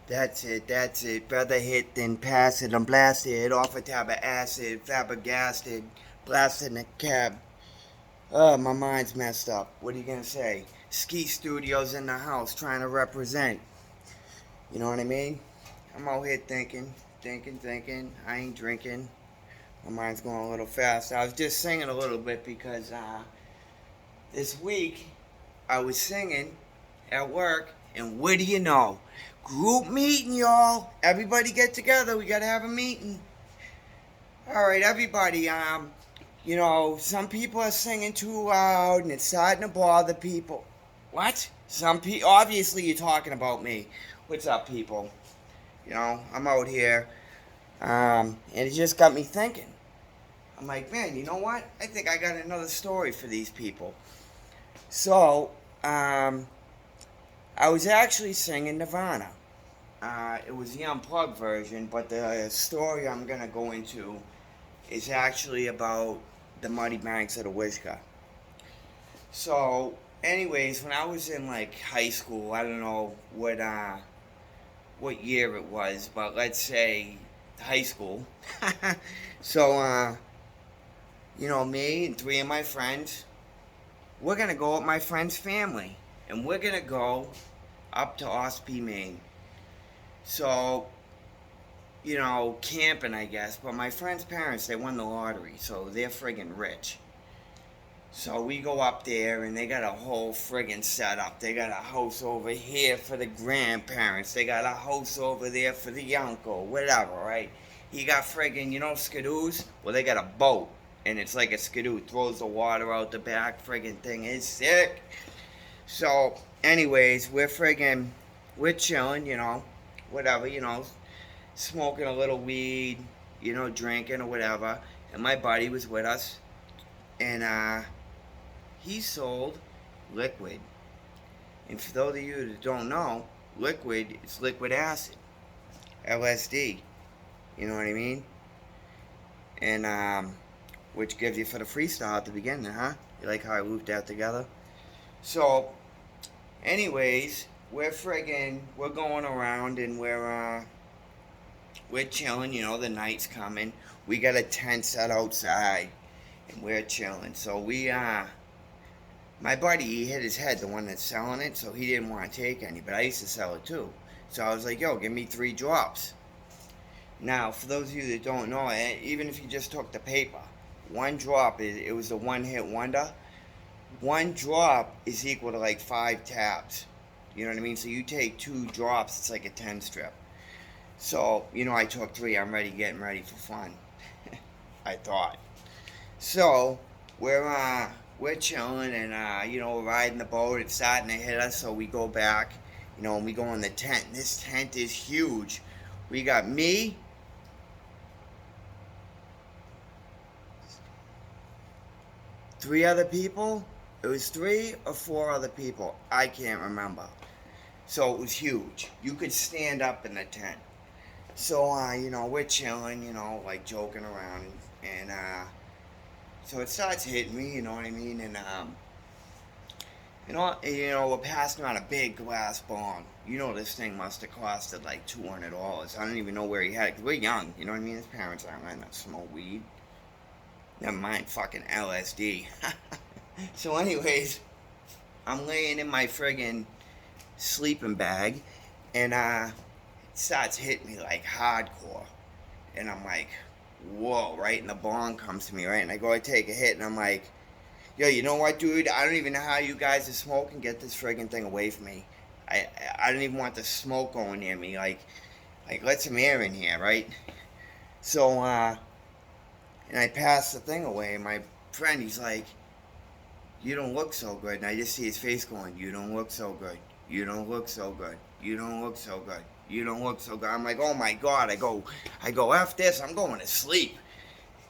That's it. Better hit than pass it. I'm blasted off a tab of acid, flabbergasted, blasted in the cab. Oh, my mind's messed up. What are you gonna say? Ski studios in the house trying to represent. You know what I mean? I'm out here thinking. I ain't drinking. My mind's going a little fast. I was just singing a little bit because this week I was singing at work, and what do you know? Group meeting, y'all. Everybody get together. We gotta have a meeting. All right, everybody. Some people are singing too loud, and it's starting to bother people. What? Some people. Obviously, you're talking about me. What's up, people? I'm out here, and it just got me thinking. I'm like, man, you know what? I think I got another story for these people. So, I was actually singing Nirvana. It was the unplugged version, but the story I'm gonna go into is actually about the muddy banks of the Wishkah. So, anyways, when I was in like high school, I don't know what year it was, but let's say high school. So, me and three of my friends, we're gonna go with my friend's family, and we're gonna go up to Ospey, Maine. So, camping, I guess. But my friend's parents, they won the lottery, so they're friggin' rich. So we go up there, and they got a whole friggin' setup. They got a house over here for the grandparents. They got a house over there for the uncle, whatever, right? He got friggin', skidoos? Well, they got a boat, and it's like a skidoo. Throws the water out the back. Friggin' thing is sick. So, anyways, we're chilling, whatever, smoking a little weed, drinking or whatever. And my buddy was with us, and he sold liquid. And for those of you that don't know, liquid is liquid acid, LSD. You know what I mean? And which gives you for the freestyle at the beginning, huh? You like how I looped that together? So, anyways, we're going around, and we're chilling. The night's coming. We got a tent set outside, and we're chilling. So my buddy, he hit his head, the one that's selling it, so he didn't want to take any. But I used to sell it too. So I was like, yo, give me 3 drops. Now, for those of you that don't know, even if you just took the paper, one drop it was a one-hit wonder. One drop is equal to like 5 tabs. You know what I mean? So you take 2 drops, it's like a 10 strip. So, I took 3. I'm getting ready for fun. I thought. So, we're chilling, and we're riding the boat. It's starting to hit us, so we go back, and we go in the tent. And this tent is huge. We got me, 3 other people. It was 3 or 4 other people. I can't remember. So it was huge. You could stand up in the tent. So, we're chilling, like joking around. And, so it starts hitting me, you know what I mean? And, we're passing on a big glass bong. This thing must have costed like $200. I don't even know where he had it, 'cause we're young, you know what I mean? His parents aren't letting us smoke weed. Never mind fucking LSD. So anyways, I'm laying in my friggin' sleeping bag, and it starts hitting me like hardcore. And I'm like, whoa, right? And the bong comes to me, right? And I go to take a hit, and I'm like, yo, you know what, dude? I don't even know how you guys are smoking. Get this friggin' thing away from me. I don't even want the smoke going near me. Like let some air in here, right? So, and I pass the thing away, and my friend, he's like, you don't look so good. And I just see his face going, you don't look so good. You don't look so good. You don't look so good. You don't look so good. I'm like, oh my God. I go, F this. I'm going to sleep.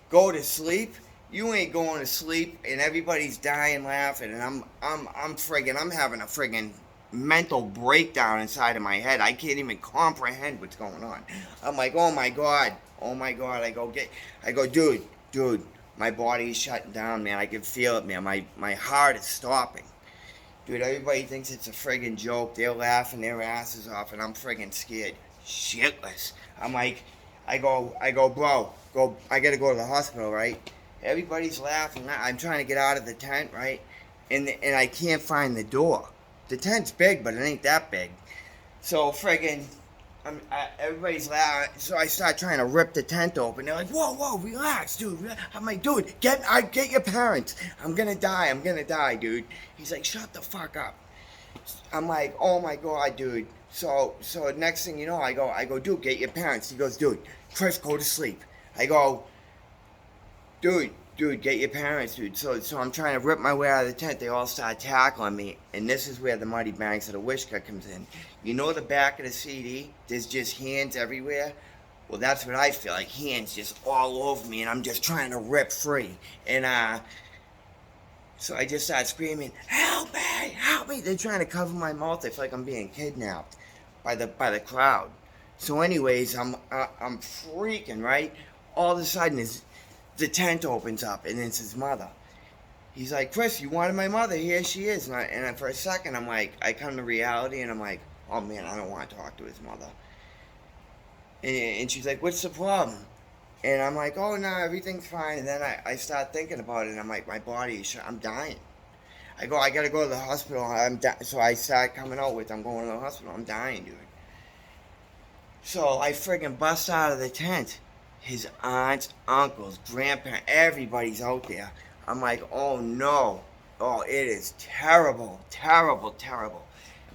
Go to sleep? You ain't going to sleep, and everybody's dying laughing, and I'm having a friggin' mental breakdown inside of my head. I can't even comprehend what's going on. I'm like, oh my God. I go, dude, my body's shutting down, man. I can feel it, man. My heart is stopping. Dude, everybody thinks it's a friggin' joke. They're laughing their asses off, and I'm friggin' scared shitless. I'm like, bro, I gotta go to the hospital, right? Everybody's laughing. I'm trying to get out of the tent, right? And I can't find the door. The tent's big, but it ain't that big. So friggin', everybody's laughing. So I start trying to rip the tent open. They're like, whoa, relax, dude. I'm like, dude, get your parents. I'm gonna die, dude. He's like, shut the fuck up. I'm like, oh my god, dude. So next thing you know, I go, dude, get your parents. He goes, dude, Chris, go to sleep. I go, dude, get your parents, dude. So I'm trying to rip my way out of the tent. They all start tackling me, and this is where the Muddy Banks of the Wishka comes in. You know the back of the CD? There's just hands everywhere. Well, that's what I feel like, hands just all over me, and I'm just trying to rip free. And so I just start screaming, help me! They're trying to cover my mouth. I feel like I'm being kidnapped by the crowd. So anyways, I'm freaking, right? All of a sudden, the tent opens up, and it's his mother. He's like, Chris, you wanted my mother? Here she is. And for a second, I'm like, I come to reality, and I'm like, oh man, I don't want to talk to his mother. And she's like, what's the problem? And I'm like, oh no, everything's fine. And then I start thinking about it, and I'm like, my body is I'm dying. I gotta go to the hospital. So I start coming out with, I'm going to the hospital. I'm dying, dude. So I friggin' bust out of the tent. His aunts, uncles, grandparents, everybody's out there. I'm like, oh no. Oh, it is terrible.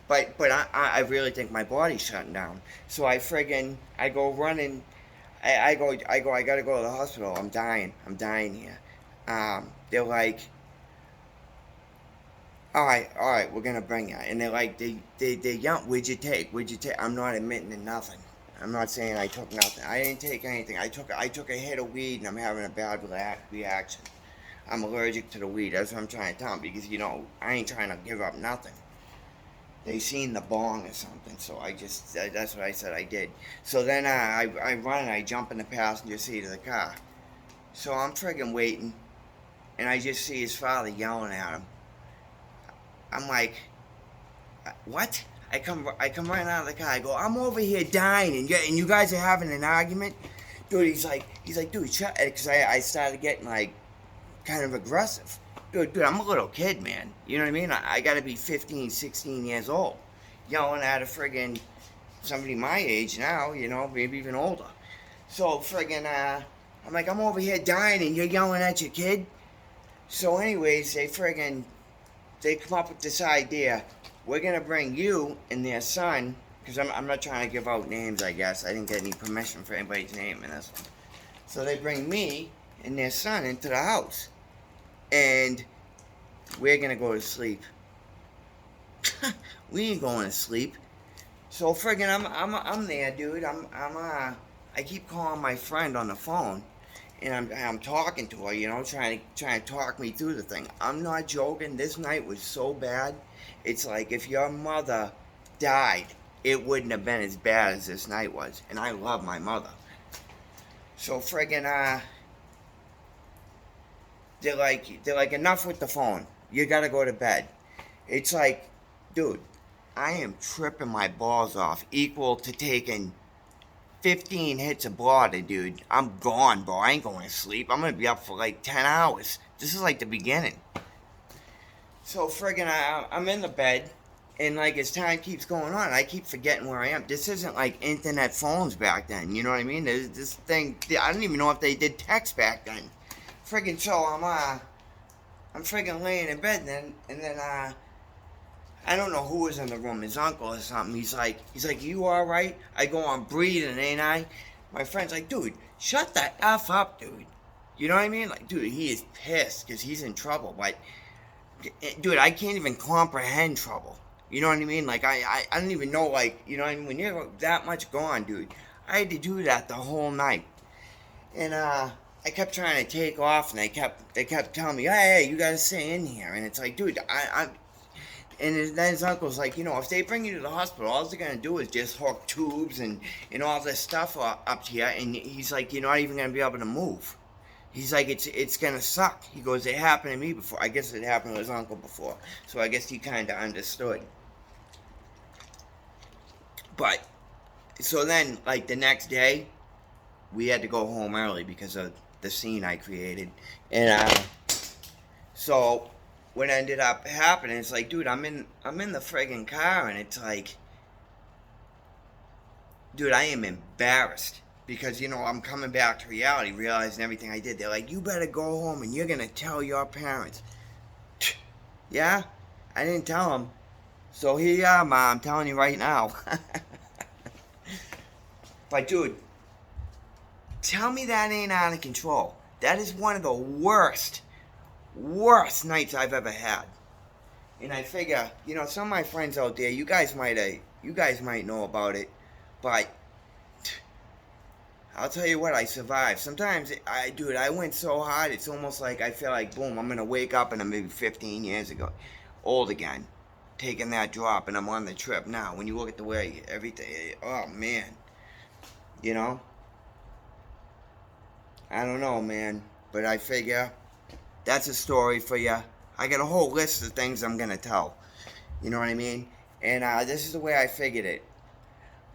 But I really think my body's shutting down. So I go running. I gotta go to the hospital. I'm dying here. They're like, all right, we're gonna bring you. And they're like, they young, what'd you take? I'm not admitting to nothing. I'm not saying I took nothing. I didn't take anything. I took a hit of weed, and I'm having a bad reaction. I'm allergic to the weed. That's what I'm trying to tell them, because I ain't trying to give up nothing. They seen the bong or something, so that's what I said I did. So then I run and I jump in the passenger seat of the car. So I'm friggin' waiting, and I just see his father yelling at him. I'm like, what? I come right out of the car. I go, I'm over here dying, and you guys are having an argument, dude. He's like, dude, shut it, because I started getting like kind of aggressive. Dude, I'm a little kid, man. You know what I mean? I gotta be 15, 16 years old, yelling at a friggin' somebody my age now, maybe even older. So friggin', I'm like, I'm over here dying, and you're yelling at your kid. So anyways, they come up with this idea. We're gonna bring you and their son, because I'm not trying to give out names, I guess. I didn't get any permission for anybody's name in this one. So they bring me and their son into the house, and we're gonna go to sleep. We ain't going to sleep. So friggin' I'm there, dude. I keep calling my friend on the phone, and I'm talking to her, trying to talk me through the thing. I'm not joking. This night was so bad. It's like if your mother died, it wouldn't have been as bad as this night was. And I love my mother. So friggin', they're like, enough with the phone. You gotta go to bed. It's like, dude, I am tripping my balls off, equal to taking 15 hits of blood, dude. I'm gone, bro. I ain't going to sleep. I'm gonna be up for like 10 hours. This is like the beginning. So friggin', I'm in the bed, and like as time keeps going on, I keep forgetting where I am. This isn't like internet phones back then, you know what I mean? There's this thing, I don't even know if they did text back then. Friggin', so I'm friggin' laying in bed, and then I don't know who was in the room, his uncle or something. He's like, you alright? I go, I'm breathing, ain't I? My friend's like, dude, shut the F up, dude. You know what I mean? Like, dude, he is pissed because he's in trouble, but dude, I can't even comprehend trouble. You know what I mean? Like, I don't even know, like, you know what I mean? When you're that much gone, dude, I had to do that the whole night. And, I kept trying to take off, and they kept telling me, hey, you gotta stay in here. And it's like, dude, and then his uncle's like, if they bring you to the hospital, all they're gonna do is just hook tubes and all this stuff up to you, and he's like, you're not even gonna be able to move. He's like, it's gonna suck. He goes, it happened to me before. I guess it happened to his uncle before. So I guess he kind of understood. But, so then, like, the next day, we had to go home early because of the scene I created. And, so, what ended up happening, it's like, dude, I'm in the friggin' car, and it's like, dude, I am embarrassed. Because, I'm coming back to reality, realizing everything I did. They're like, you better go home and you're going to tell your parents. Yeah? I didn't tell them. So here you are, Ma. I'm telling you right now. But, dude, tell me that ain't out of control. That is one of the worst nights I've ever had. And I figure, some of my friends out there, you guys might know about it. But I'll tell you what, I survived. Sometimes, I went so hard, it's almost like I feel like, boom, I'm going to wake up and I'm maybe 15 years ago, old again, taking that drop, and I'm on the trip now. When you look at the way everything, oh, man, I don't know, man, but I figure that's a story for you. I got a whole list of things I'm going to tell, you know what I mean? And this is the way I figured it.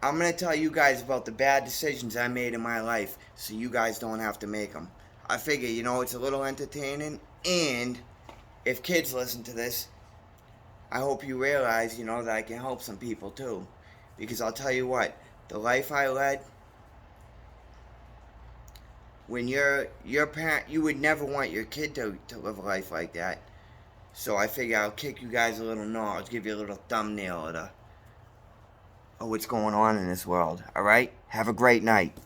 I'm going to tell you guys about the bad decisions I made in my life so you guys don't have to make them. I figure, it's a little entertaining, and if kids listen to this, I hope you realize, that I can help some people too. Because I'll tell you what, the life I led, when your parent, you would never want your kid to live a life like that. So I figure I'll kick you guys a little knowledge, give you a little thumbnail of what's going on in this world. All right? Have a great night.